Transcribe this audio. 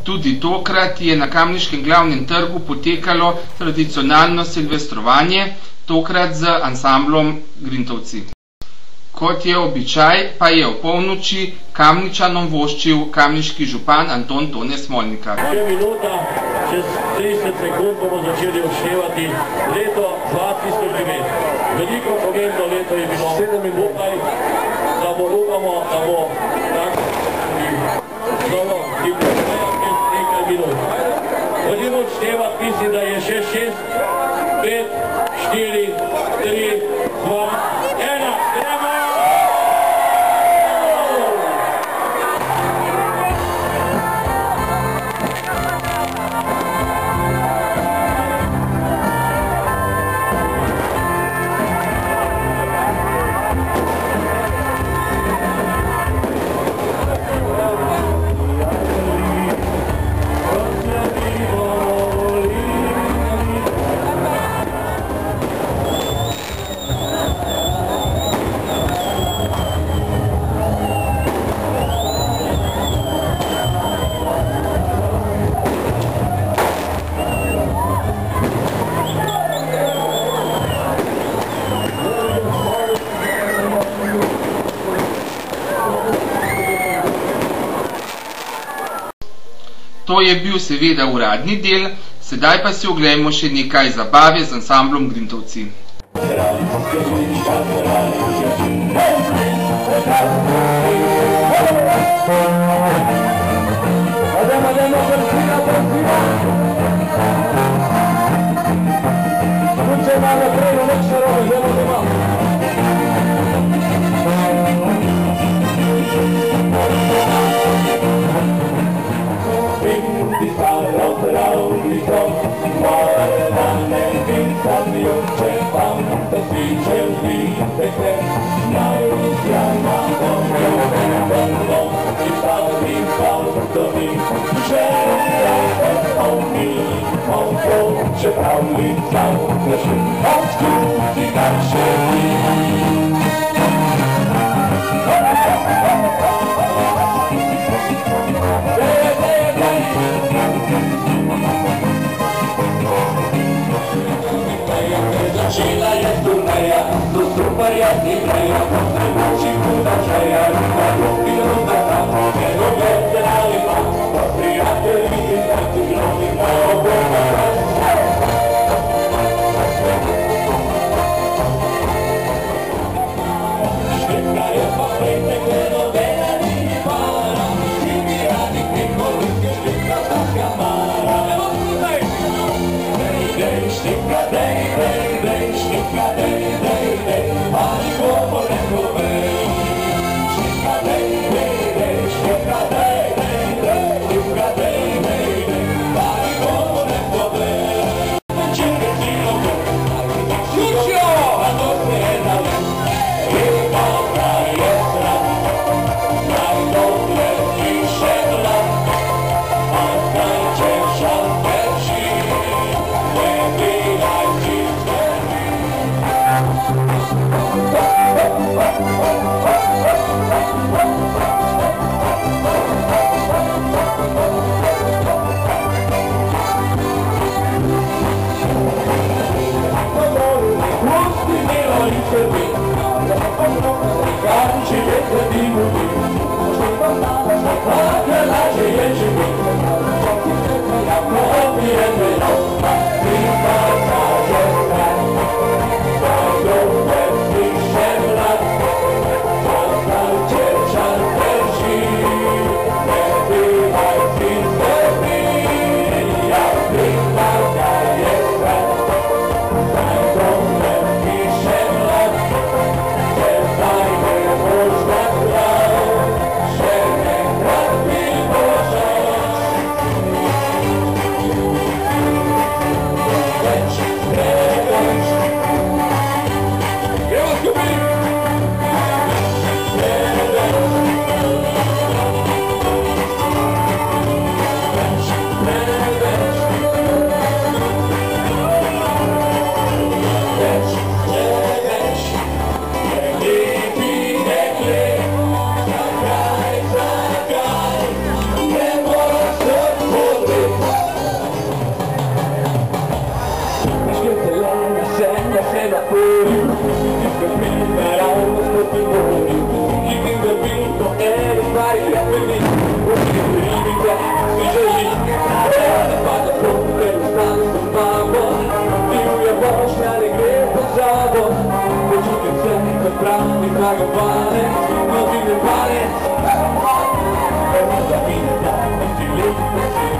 Tudi tokrat je na kamniškem glavnem trgu potekalo tradicionalno silvestrovanje, tokrat z ansamblom Grintovci. Kot je običaj, pa je ob polnoči Kamničanom voščil kamniški župan Anton Tone Smolnikar. Minuta, čez 30 sekund bomo začeli odštevati leto 2009. Veliko pomembno leto je bilo 7 minut, da bo upamo, da bo tako zelo nekaj minut. Hodimo odštevati, mislim, da je še 6, 5, 4, 3, 2, 1, gremo! To je bil seveda uradni del, sedaj pa si oglejmo še nekaj zabave z ansamblom Grintovci. Hey, una campana, così mi pare, è una vita, silenzio.